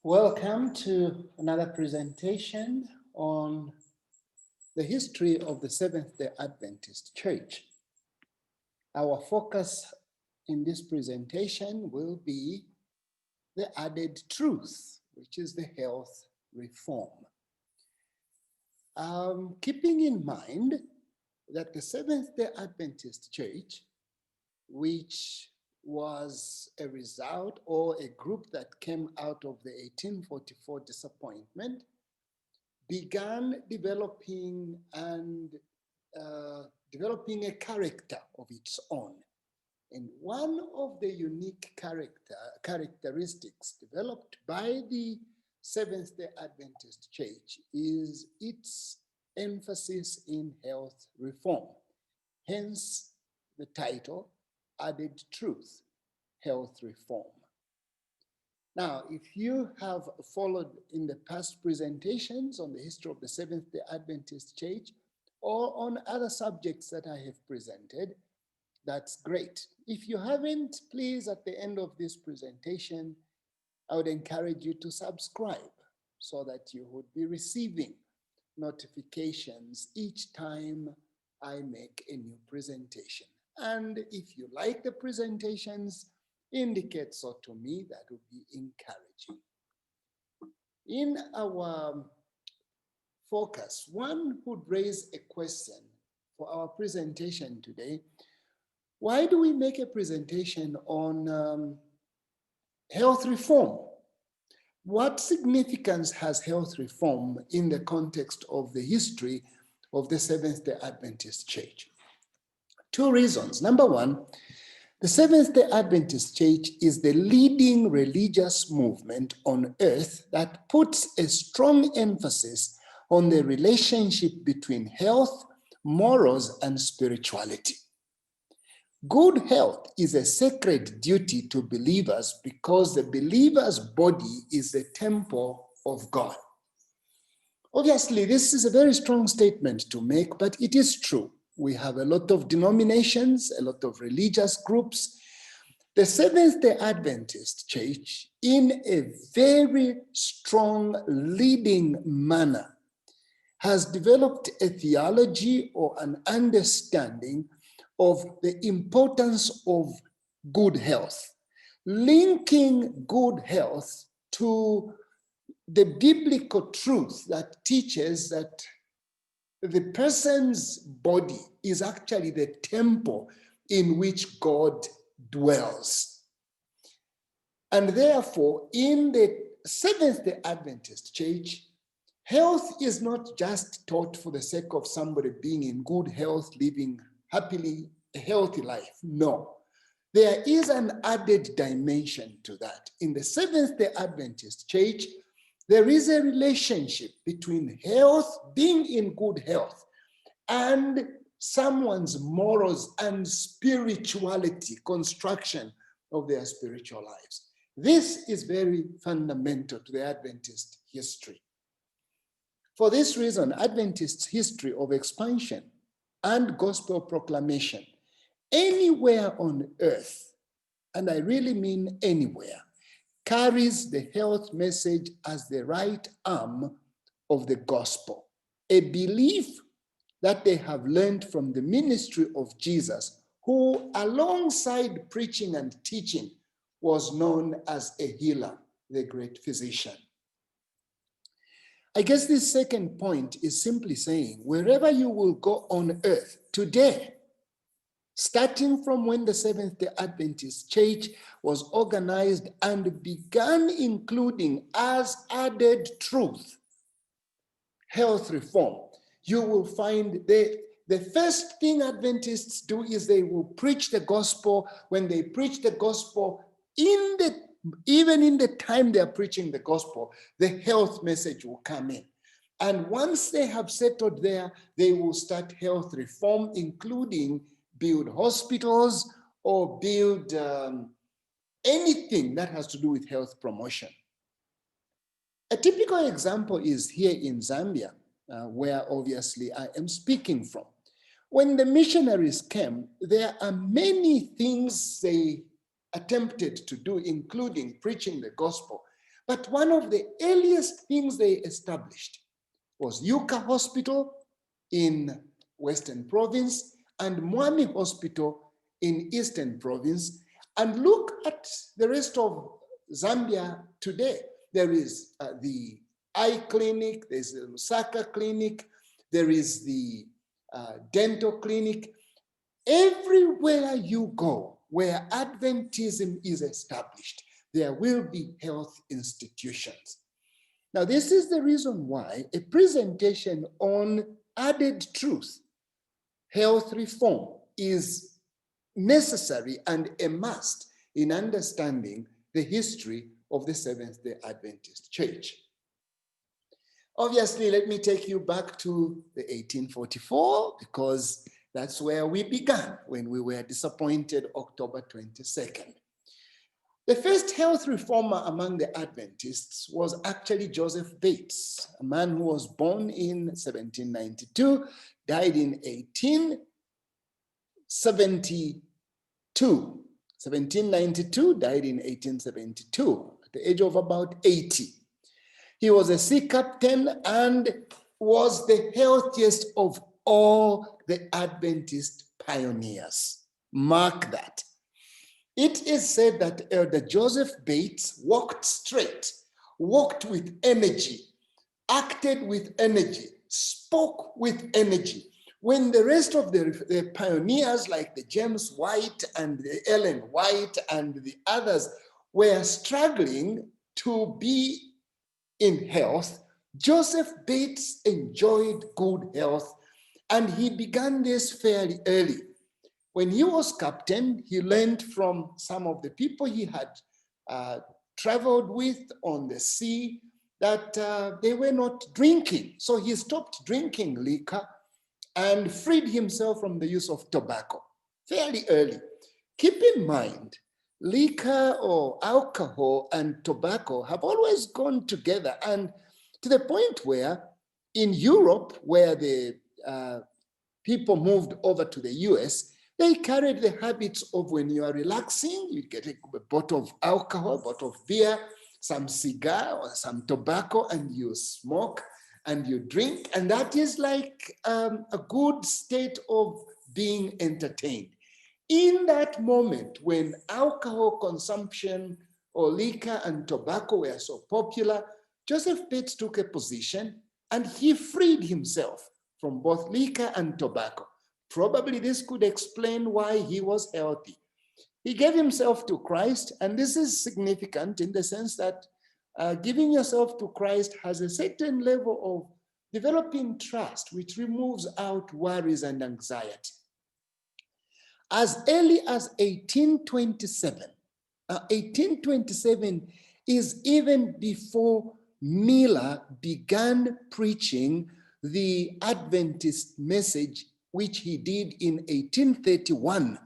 Welcome to another presentation on the history of the Seventh-day Adventist Church. Our focus in this presentation will be the added truth, which is the health reform. Keeping in mind that the Seventh-day Adventist Church, which was a result or a group that came out of the 1844 disappointment, began developing a character of its own. And one of the unique characteristics developed by the Seventh-day Adventist Church is its emphasis in health reform. Hence the title, Added Truth, Health Reform. Now, if you have followed in the past presentations on the history of the Seventh-day Adventist Church or on other subjects that I have presented, that's great. If you haven't, please, at the end of this presentation, I would encourage you to subscribe so that you would be receiving notifications each time I make a new presentation. And if you like the presentations, indicate so to me. That would be encouraging. In our focus, one would raise a question for our presentation today. Why do we make a presentation on health reform? What significance has health reform in the context of the history of the Seventh-day Adventist Church? Two reasons. Number one, the Seventh-day Adventist Church is the leading religious movement on earth that puts a strong emphasis on the relationship between health, morals, and spirituality. Good health is a sacred duty to believers because the believer's body is the temple of God. Obviously, this is a very strong statement to make, but it is true. We have a lot of denominations, a lot of religious groups. The Seventh-day Adventist Church, in a very strong leading manner, has developed a theology or an understanding of the importance of good health, linking good health to the biblical truth that teaches that the person's body is actually the temple in which God dwells. And therefore, in the Seventh-day Adventist Church, health is not just taught for the sake of somebody being in good health, living happily a healthy life. No. There is an added dimension to that. In the Seventh-day Adventist Church, there is a relationship between health, being in good health, and someone's morals and spirituality, construction of their spiritual lives. This is very fundamental to the Adventist history. For this reason, Adventist history of expansion and gospel proclamation anywhere on earth, and I really mean anywhere, carries the health message as the right arm of the gospel, a belief that they have learned from the ministry of Jesus, who alongside preaching and teaching was known as a healer, the great physician. I guess this second point is simply saying, wherever you will go on earth today, starting from when the Seventh-day Adventist Church was organized and began including as added truth health reform, you will find the first thing Adventists do is they will preach the gospel. When they preach the gospel, even in the time they are preaching the gospel, the health message will come in. And once they have settled there, they will start health reform, including build hospitals or build anything that has to do with health promotion. A typical example is here in Zambia, where obviously I am speaking from. When the missionaries came, there are many things they attempted to do, including preaching the gospel. But one of the earliest things they established was Yucca Hospital in Western Province and Mwami Hospital in Eastern Province. And look at the rest of Zambia today. There is the eye clinic, there's the Lusaka clinic, there is the dental clinic. Everywhere you go where Adventism is established, there will be health institutions. Now, this is the reason why a presentation on added truth, health reform, is necessary and a must in understanding the history of the Seventh-day Adventist Church. Obviously, let me take you back to the 1844, because that's where we began when we were disappointed October 22nd. The first health reformer among the Adventists was actually Joseph Bates, a man who was born in 1792, died in 1872. 1792, died in 1872, at the age of about 80. He was a sea captain and was the healthiest of all the Adventist pioneers. Mark that. It is said that Elder Joseph Bates walked straight, walked with energy, acted with energy, spoke with energy. When the rest of the pioneers like the James White and the Ellen White and the others were struggling to be in health, Joseph Bates enjoyed good health, and he began this fairly early. When he was captain, he learned from some of the people he had traveled with on the sea that they were not drinking. So he stopped drinking liquor and freed himself from the use of tobacco fairly early. Keep in mind, liquor or alcohol and tobacco have always gone together, and to the point where in Europe, where the people moved over to the US, they carried the habits of when you are relaxing, you get a bottle of alcohol, a bottle of beer, some cigar or some tobacco, and you smoke and you drink. And that is like a good state of being entertained. In that moment when alcohol consumption or liquor and tobacco were so popular, Joseph Bates took a position and he freed himself from both liquor and tobacco. Probably this could explain why he was healthy. He gave himself to Christ, and this is significant in the sense that giving yourself to Christ has a certain level of developing trust, which removes out worries and anxiety. As early as 1827, 1827 is even before Miller began preaching the Adventist message, which he did in 1831.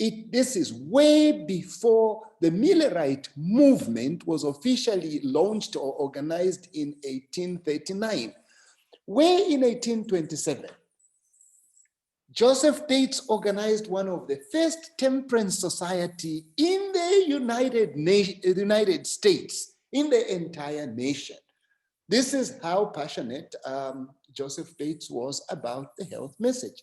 This is way before the Millerite movement was officially launched or organized in 1839. Where in 1827, Joseph Bates organized one of the first temperance society in the United States, in the entire nation. This is how passionate Joseph Bates was about the health message.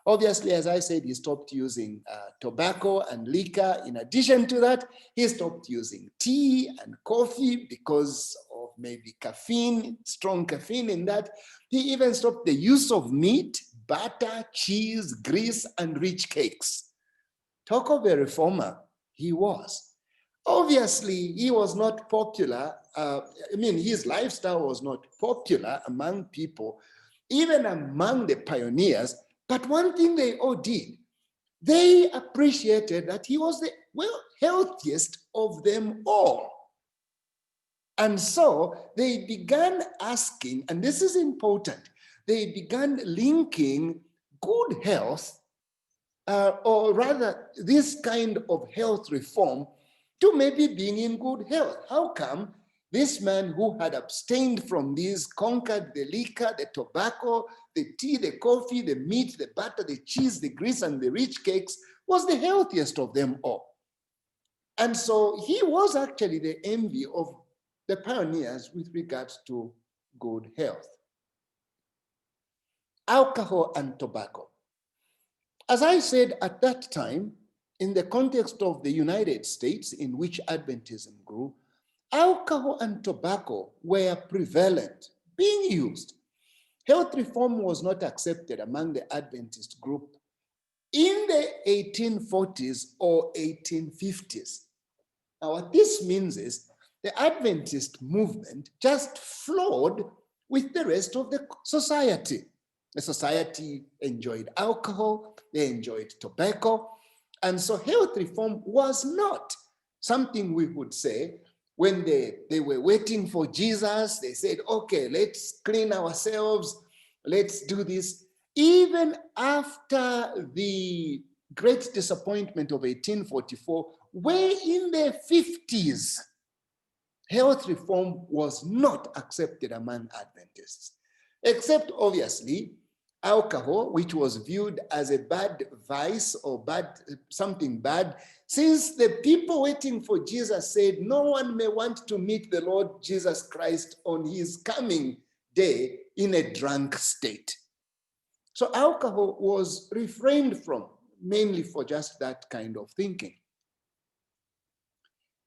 Obviously, as I said, he stopped using tobacco and liquor. In addition to that, he stopped using tea and coffee because of maybe caffeine, strong caffeine in that. He even stopped the use of meat, butter, cheese, grease, and rich cakes. Talk of a reformer, he was. Obviously, he was not popular. His lifestyle was not popular among people, even among the pioneers. But one thing they all did, they appreciated that he was the healthiest of them all. And so they began asking, and this is important, they began linking good health, or rather this kind of health reform, to maybe being in good health. How come this man who had abstained from these, conquered the liquor, the tobacco, the tea, the coffee, the meat, the butter, the cheese, the grease, and the rich cakes, was the healthiest of them all? And so he was actually the envy of the pioneers with regards to good health. Alcohol and tobacco. As I said at that time, in the context of the United States in which Adventism grew, alcohol and tobacco were prevalent, being used. Health reform was not accepted among the Adventist group in the 1840s or 1850s. Now, what this means is the Adventist movement just flowed with the rest of the society. The society enjoyed alcohol, they enjoyed tobacco, and so health reform was not something we would say when they were waiting for Jesus. They said, okay, let's clean ourselves, let's do this. Even after the great disappointment of 1844, way in the 50s, health reform was not accepted among Adventists, except obviously alcohol, which was viewed as a bad vice or something bad, since the people waiting for Jesus said no one may want to meet the Lord Jesus Christ on his coming day in a drunk state. So alcohol was refrained from, mainly for just that kind of thinking.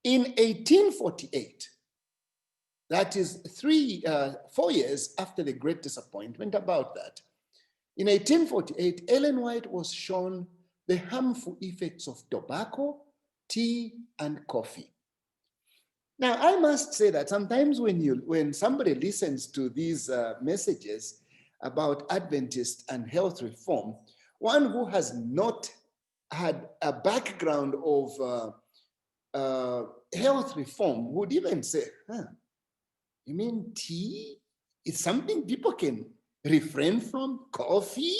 In 1848, that is 4 years after the Great Disappointment, about that, in 1848, Ellen White was shown the harmful effects of tobacco, tea, and coffee. Now, I must say that sometimes when somebody listens to these messages about Adventist and health reform, one who has not had a background of health reform would even say, you mean tea is something people can refrain from? Coffee?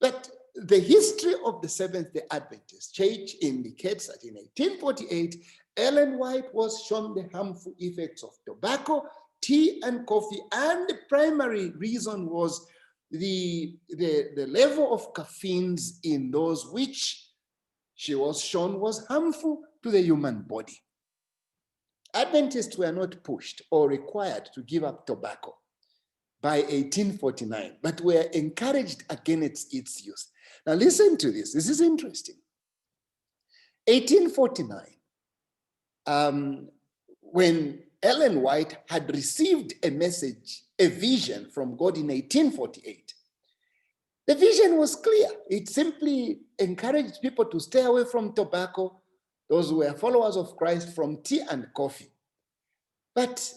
But the history of the Seventh-day Adventist Church indicates that in 1848, Ellen White was shown the harmful effects of tobacco, tea, and coffee, and the primary reason was the level of caffeines in those which she was shown was harmful to the human body. Adventists were not pushed or required to give up tobacco by 1849, but were encouraged against its use. Now listen to this. This is interesting. 1849, when Ellen White had received a message, a vision from God in 1848, the vision was clear. It simply encouraged people to stay away from tobacco, those who were followers of Christ, from tea and coffee. But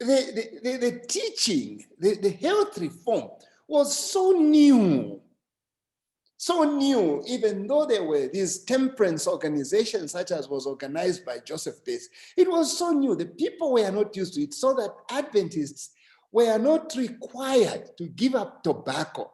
the teaching, the health reform was so new, even though there were these temperance organizations such as was organized by Joseph Bates. It was so new, the people were not used to it, so that Adventists were not required to give up tobacco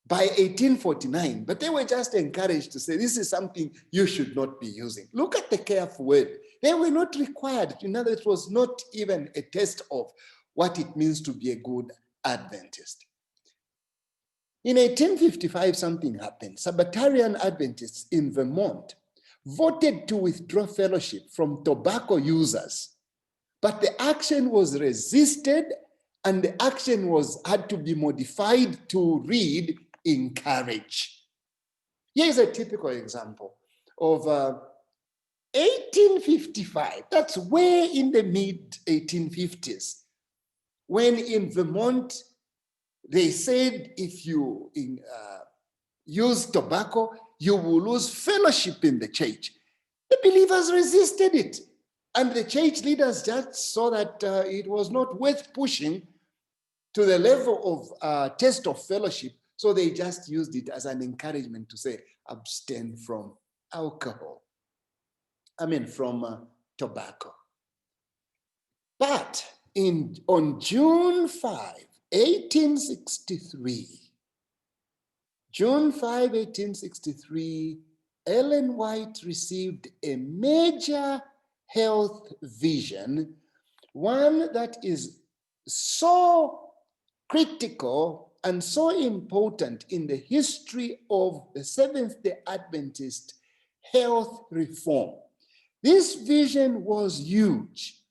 by 1849, but they were just encouraged to say, this is something you should not be using. Look at the careful word. They were not required. In other words, it was not even a test of what it means to be a good Adventist. In 1855, something happened. Sabbatarian Adventists in Vermont voted to withdraw fellowship from tobacco users, but the action was resisted, and the action had to be modified to read, encourage. Here's a typical example of 1855. That's way in the mid-1850s, when in Vermont, they said if you use tobacco, you will lose fellowship in the church. The believers resisted it, and the church leaders just saw that it was not worth pushing to the level of test of fellowship, so they just used it as an encouragement to say, abstain from alcohol. From tobacco. But on June 5, 1863, June 5, 1863, Ellen White received a major health vision, one that is so critical and so important in the history of the Seventh-day Adventist health reform. This vision was huge.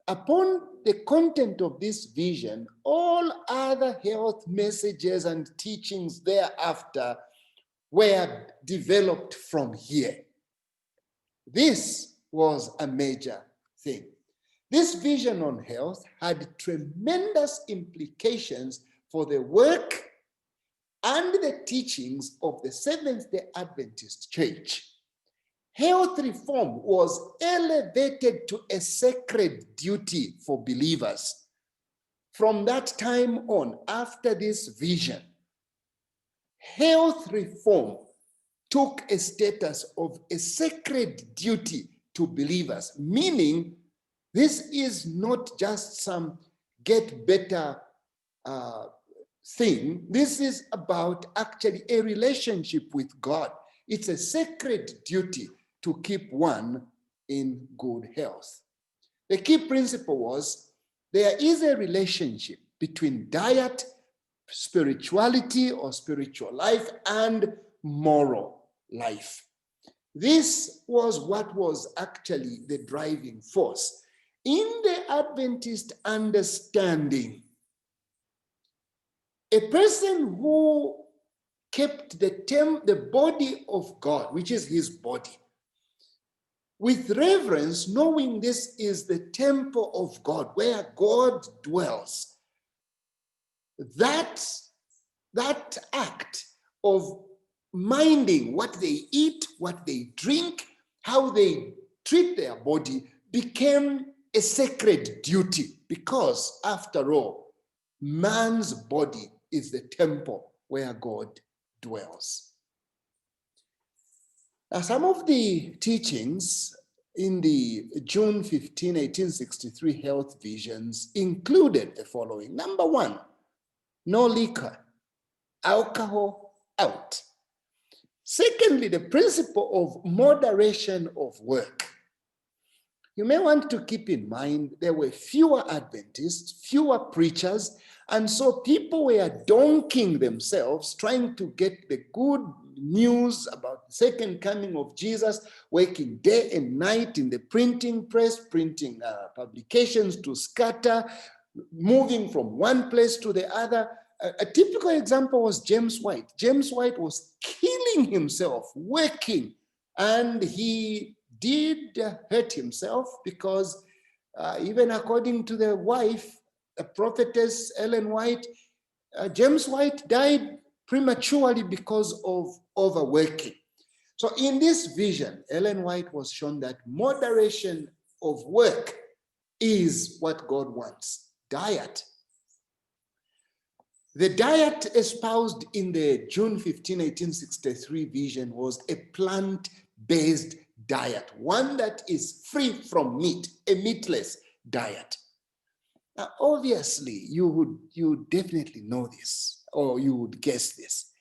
Upon the content of this vision, all other health messages and teachings thereafter were developed from here. This was a major thing. This vision on health had tremendous implications for the work and the teachings of the Seventh-day Adventist Church. Health reform was elevated to a sacred duty for believers. From that time on, after this vision, health reform took a status of a sacred duty to believers, meaning this is not just some get better thing. This is about actually a relationship with God. It's a sacred duty to keep one in good health. The key principle was there is a relationship between diet, spirituality or spiritual life, and moral life. This was what was actually the driving force. In the Adventist understanding, a person who kept the body of God, which is his body, with reverence, knowing this is the temple of God, where God dwells, that act of minding what they eat, what they drink, how they treat their body became a sacred duty, because after all, man's body is the temple where God dwells. Now, some of the teachings in the June 15, 1863 health visions included the following. Number one, no liquor, alcohol out. Secondly, the principle of moderation of work. You may want to keep in mind there were fewer Adventists, fewer preachers, and so people were donking themselves trying to get the good news about the second coming of Jesus, working day and night in the printing press, printing publications to scatter, moving from one place to the other. A typical example was James White. James White was killing himself, working, and he did hurt himself because even according to the wife, a prophetess, Ellen White, James White died prematurely because of overworking. So in this vision, Ellen White was shown that moderation of work is what God wants. Diet. The diet espoused in the June 15, 1863 vision was a plant-based diet, one that is free from meat, a meatless diet. Now, obviously, you definitely know this, or you would guess this.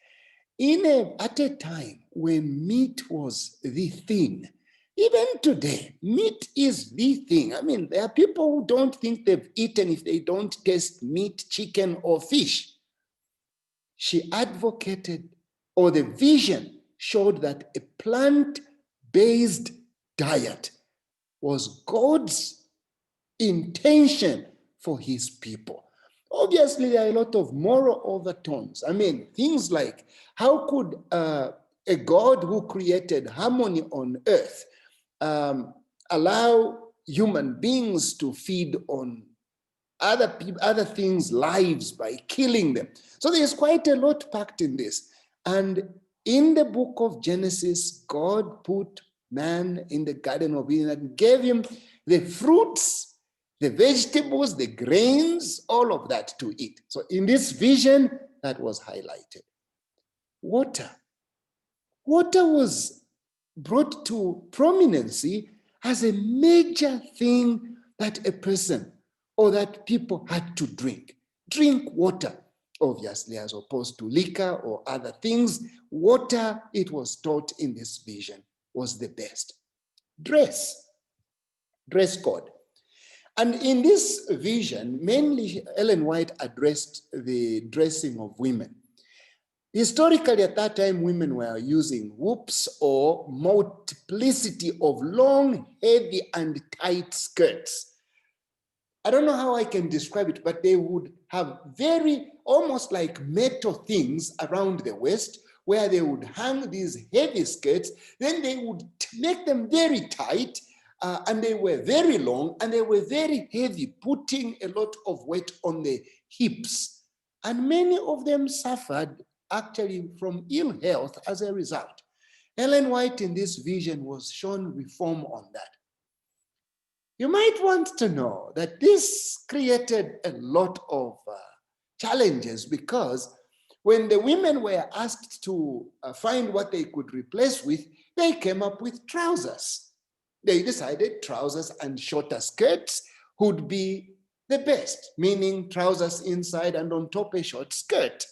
At a time when meat was the thing, even today, meat is the thing. I mean, there are people who don't think they've eaten if they don't taste meat, chicken, or fish. She advocated, or the vision showed that a plant-based diet was God's intention for his people. Obviously, there are a lot of moral overtones. I mean, things like, how could a God who created harmony on earth allow human beings to feed on other things' lives by killing them? So there's quite a lot packed in this. And in the book of Genesis, God put man in the Garden of Eden and gave him the fruits, the vegetables, the grains, all of that to eat. So in this vision, that was highlighted. Water. Water was brought to prominency as a major thing that a person or that people had to drink. Drink water, obviously, as opposed to liquor or other things. Water, it was taught in this vision, was the best. Dress code. And in this vision, mainly Ellen White addressed the dressing of women. Historically, at that time, women were using whoops or multiplicity of long, heavy, and tight skirts. I don't know how I can describe it, but they would have very, almost like metal things around the waist where they would hang these heavy skirts. Then they would make them very tight, and they were very long and they were very heavy, putting a lot of weight on the hips. And many of them suffered actually from ill health as a result. Ellen White in this vision was shown reform on that. You might want to know that this created a lot of challenges, because when the women were asked to find what they could replace with, they came up with trousers. They decided trousers and shorter skirts would be the best, meaning trousers inside and on top a short skirt.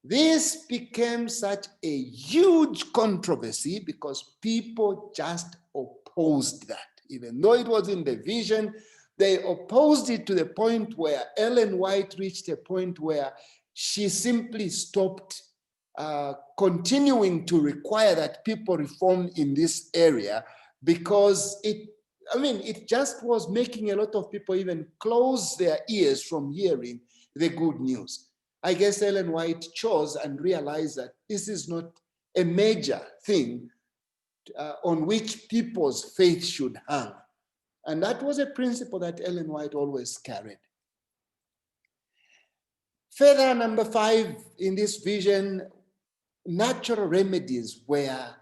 This became such a huge controversy because people just opposed that. Even though it was in the vision, they opposed it to the point where Ellen White reached a point where she simply stopped continuing to require that people reform in this area, because it just was making a lot of people even close their ears from hearing the good news. I guess Ellen White chose and realized that this is not a major thing on which people's faith should hang. And that was a principle that Ellen White always carried. Further, number 5 in this vision, natural remedies were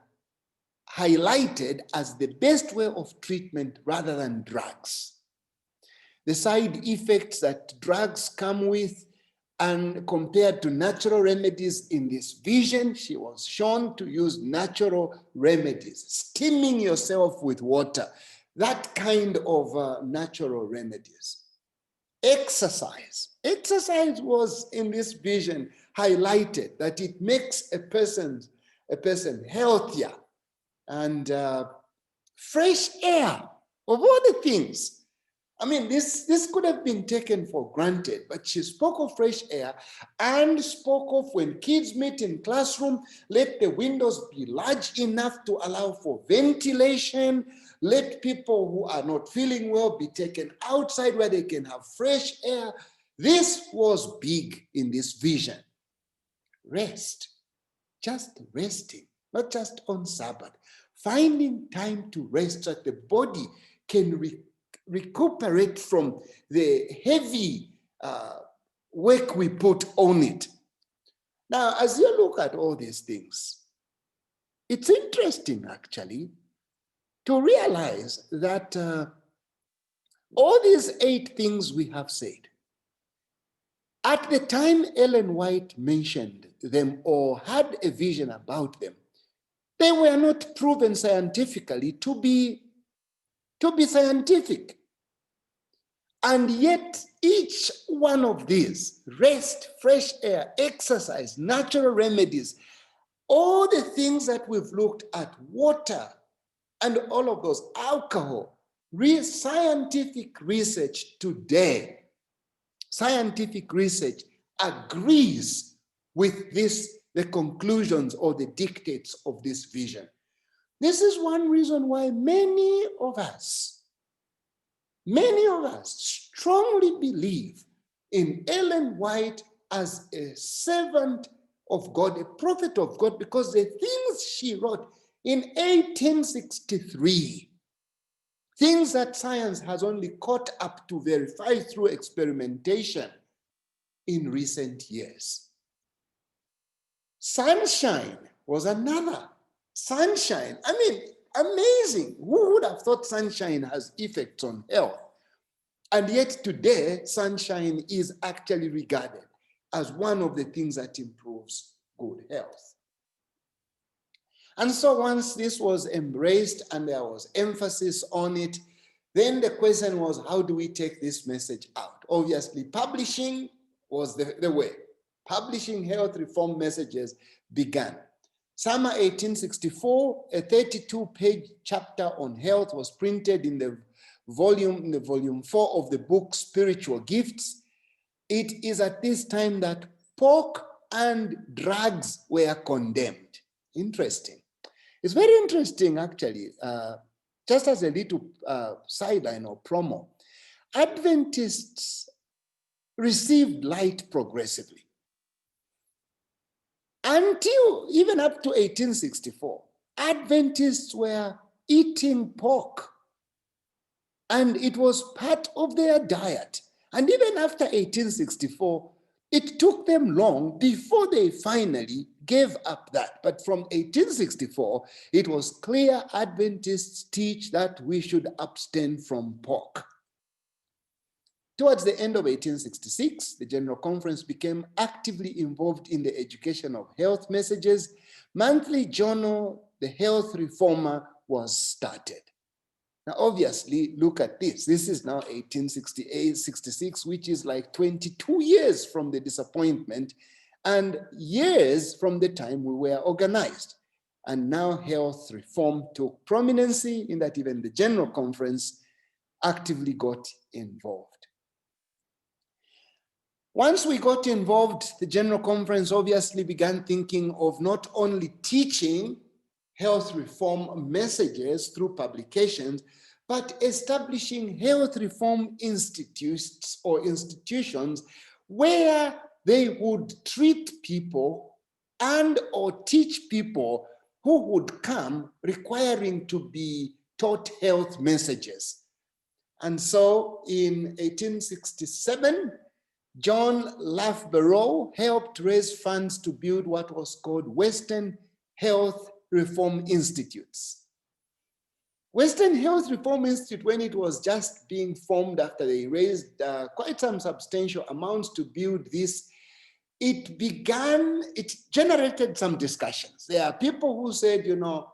highlighted as the best way of treatment rather than drugs. The side effects that drugs come with, and compared to natural remedies in this vision, she was shown to use natural remedies, steaming yourself with water, that kind of natural remedies. Exercise. Exercise was in this vision highlighted, that it makes a person healthier. And fresh air, of all the things. I mean, this could have been taken for granted, but she spoke of fresh air and spoke of when kids meet in classroom, let the windows be large enough to allow for ventilation. Let people who are not feeling well be taken outside where they can have fresh air. This was big in this vision. Rest, just resting, not just on Sabbath. Finding time to rest so that the body can recuperate from the heavy work we put on it. Now, as you look at all these things, it's interesting actually to realize that all these 8 things we have said, at the time Ellen White mentioned them or had a vision about them, they were not proven scientifically to be scientific. And yet each one of these, rest, fresh air, exercise, natural remedies, all the things that we've looked at, water, and all of those, alcohol, scientific research today, scientific research agrees with the conclusions or the dictates of this vision. This is one reason why many of us strongly believe in Ellen White as a servant of God, a prophet of God, because the things she wrote in 1863, things that science has only caught up to verify through experimentation in recent years. Sunshine was another. Sunshine, I mean, amazing. Who would have thought sunshine has effects on health? And yet today, sunshine is actually regarded as one of the things that improves good health. And so once this was embraced and there was emphasis on it, then the question was, how do we take this message out? Obviously, publishing was the way. Publishing health reform messages began. Summer 1864, a 32-page chapter on health was printed in the volume 4 of the book Spiritual Gifts. It is at this time that pork and drugs were condemned. Interesting. It's very interesting, actually, just as a little sideline or promo. Adventists received light progressively until even up to 1864. Adventists were eating pork, and it was part of their diet. And even after 1864, it took them long before they finally gave up that. But from 1864, it was clear Adventists teach that we should abstain from pork. Towards the end of 1866, the General Conference became actively involved in the education of health messages. Monthly journal, The Health Reformer, was started. Now, obviously, look at this. This is now 1868, 66, which is like 22 years from the disappointment and years from the time we were organized. And now health reform took prominency in that even the General Conference actively got involved. Once we got involved, the General Conference obviously began thinking of not only teaching health reform messages through publications, but establishing health reform institutes or institutions where they would treat people and or teach people who would come requiring to be taught health messages. And so in 1867, John Loughborough helped raise funds to build what was called Western Health Reform Institutes. Western Health Reform Institute, when it was just being formed after they raised quite some substantial amounts to build this, it generated some discussions. There are people who said, you know,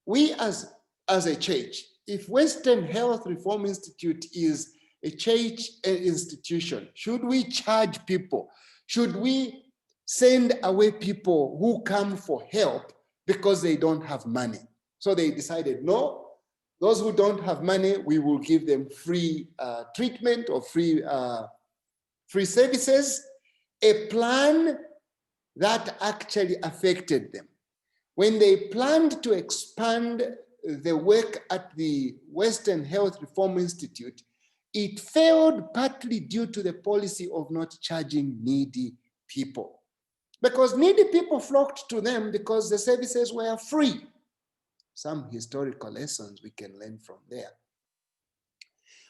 we as a church, if Western Health Reform Institute is a church institution, should we charge people? Should we send away people who come for help because they don't have money? So they decided, no, those who don't have money, we will give them free treatment or free services, a plan that actually affected them. When they planned to expand the work at the Western Health Reform Institute, it failed partly due to the policy of not charging needy people. Because needy people flocked to them because the services were free. Some historical lessons we can learn from there.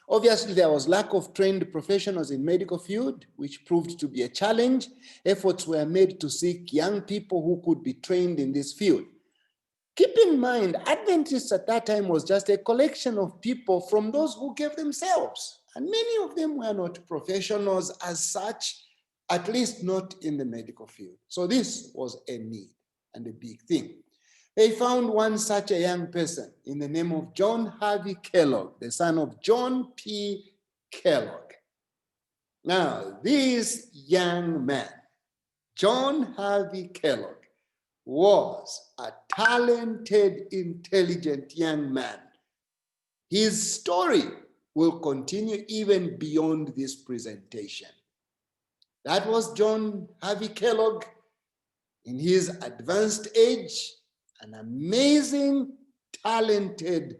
Obviously, there was lack of trained professionals in medical field, which proved to be a challenge. Efforts were made to seek young people who could be trained in this field. Keep in mind, Adventists at that time was just a collection of people from those who gave themselves. And many of them were not professionals as such, at least not in the medical field. So this was a need and a big thing. They found one such a young person in the name of John Harvey Kellogg, the son of John P. Kellogg. Now, this young man, John Harvey Kellogg, was a talented, intelligent young man. His story will continue even beyond this presentation. That was John Harvey Kellogg in his advanced age, an amazing, talented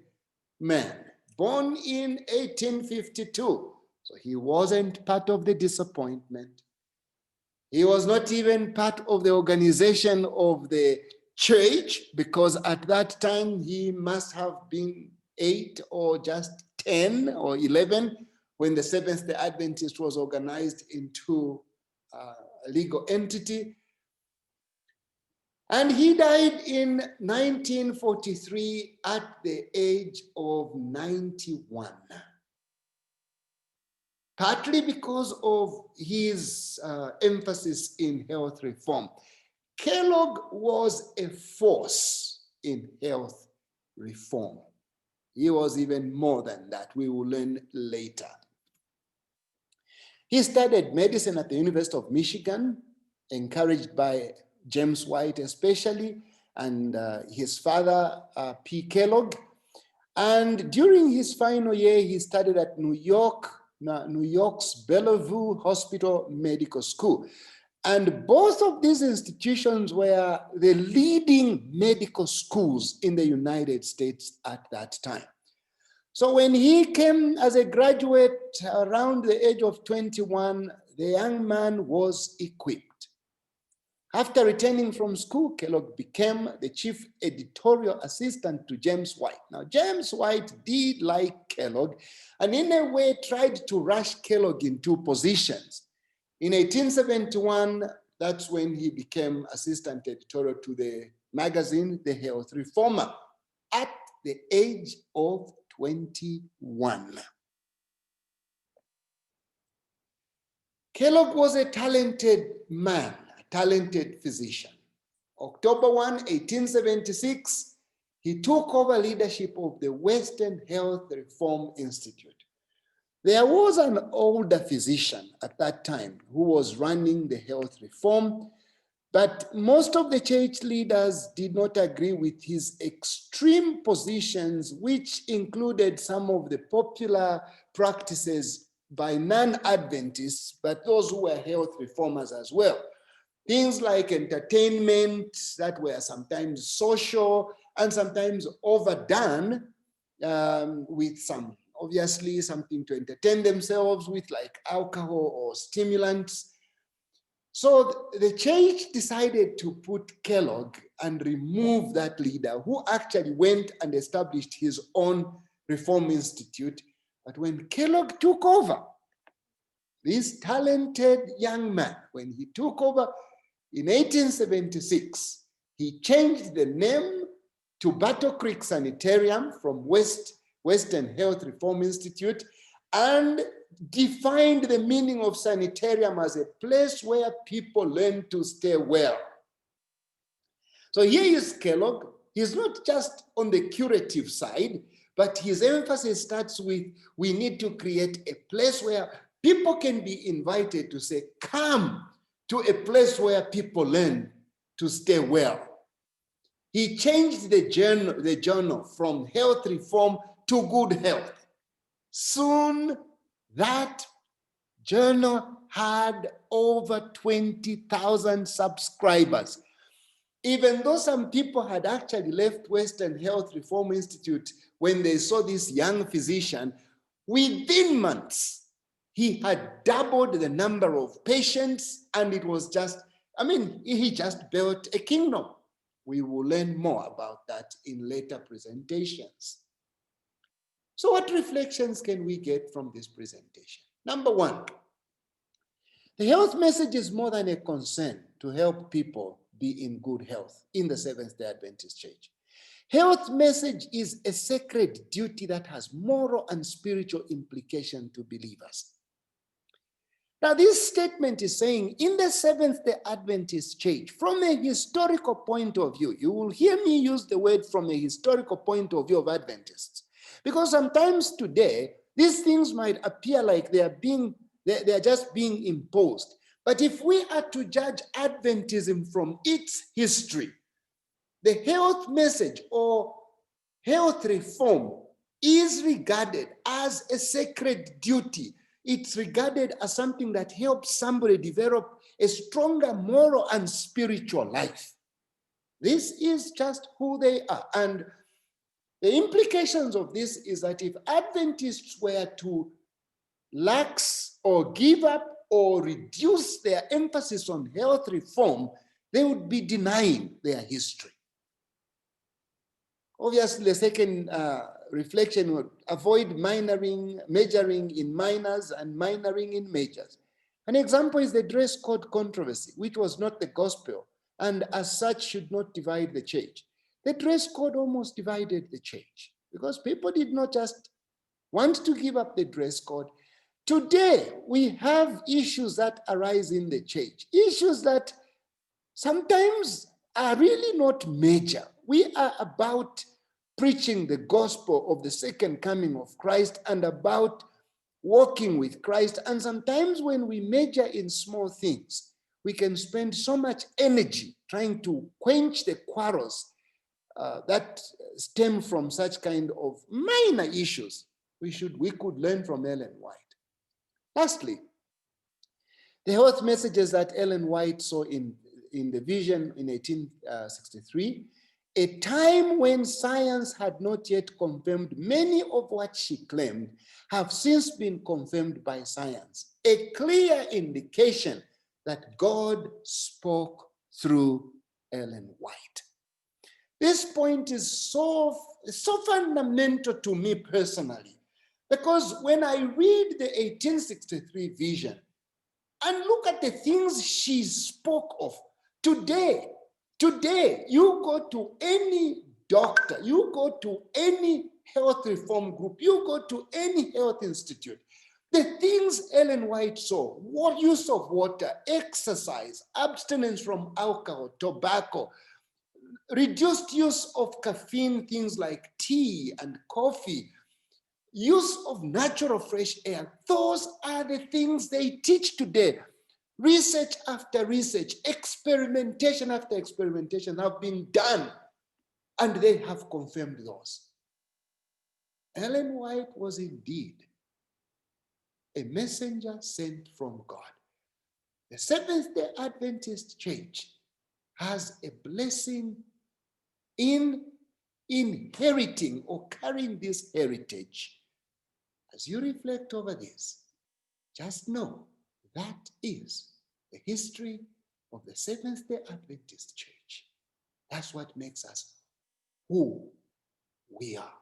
man, born in 1852. So he wasn't part of the disappointment. He was not even part of the organization of the church, because at that time he must have been 8 or just 10 or 11 when the Seventh-day Adventist was organized into a legal entity. And he died in 1943 at the age of 91. Partly because of his emphasis in health reform. Kellogg was a force in health reform. He was even more than that. We will learn later. He studied medicine at the University of Michigan, encouraged by James White especially, and his father, P. Kellogg. And during his final year, he studied at New York's Bellevue Hospital Medical School. And both of these institutions were the leading medical schools in the United States at that time. So when he came as a graduate around the age of 21, the young man was equipped. After returning from school, Kellogg became the chief editorial assistant to James White. Now, James White did like Kellogg and in a way tried to rush Kellogg into positions. In 1871, that's when he became assistant editorial to the magazine, The Health Reformer, at the age of 21. Kellogg was a talented man, a talented physician. October 1, 1876, he took over leadership of the Western Health Reform Institute. There was an older physician at that time who was running the health reform, but most of the church leaders did not agree with his extreme positions, which included some of the popular practices by non-Adventists, but those who were health reformers as well. Things like entertainment that were sometimes social and sometimes overdone with some, obviously, something to entertain themselves with, like alcohol or stimulants. So the church decided to put Kellogg and remove that leader who actually went and established his own Reform Institute. But when Kellogg took over, this talented young man, when he took over in 1876, he changed the name to Battle Creek Sanitarium from Western Health Reform Institute and defined the meaning of sanitarium as a place where people learn to stay well. So here is Kellogg. He's not just on the curative side, but his emphasis starts with, we need to create a place where people can be invited to say, come to a place where people learn to stay well. He changed the journal from Health Reform to Good Health. Soon, that journal had over 20,000 subscribers. Even though some people had actually left Western Health Reform Institute when they saw this young physician, within months, he had doubled the number of patients, and it was just, he just built a kingdom. We will learn more about that in later presentations. So what reflections can we get from this presentation? Number one, the health message is more than a concern to help people be in good health in the Seventh-day Adventist Church. Health message is a sacred duty that has moral and spiritual implication to believers. Now, this statement is saying in the Seventh-day Adventist Church, from a historical point of view, you will hear me use the word from a historical point of view of Adventists, because sometimes today, these things might appear like they are just being imposed. But if we are to judge Adventism from its history, the health message or health reform is regarded as a sacred duty. It's regarded as something that helps somebody develop a stronger moral and spiritual life. This is just who they are. And the implications of this is that if Adventists were to lax or give up or reduce their emphasis on health reform, they would be denying their history. Obviously, the second reflection would avoid majoring in minors and minoring in majors. An example is the dress code controversy, which was not the gospel, and as such should not divide the church. The dress code almost divided the church because people did not just want to give up the dress code. Today, we have issues that arise in the church, issues that sometimes are really not major. We are about preaching the gospel of the second coming of Christ and about walking with Christ. And sometimes when we major in small things, we can spend so much energy trying to quench the quarrels that stem from such kind of minor issues. We could learn from Ellen White. Lastly, the health messages that Ellen White saw in the vision in 1863 a time when science had not yet confirmed many of what she claimed have since been confirmed by science, a clear indication that God spoke through Ellen White. This point is so fundamental to me personally, because when I read the 1863 vision and look at the things she spoke of, today, you go to any doctor, you go to any health reform group, you go to any health institute, the things Ellen White saw, what use of water, exercise, abstinence from alcohol, tobacco, reduced use of caffeine, things like tea and coffee, use of natural fresh air, those are the things they teach today. Research after research, experimentation after experimentation have been done, and they have confirmed those. Ellen White was indeed a messenger sent from God. The Seventh-day Adventist Church has a blessing in inheriting or carrying this heritage. As you reflect over this, just know that is the history of the Seventh-day Adventist Church. That's what makes us who we are.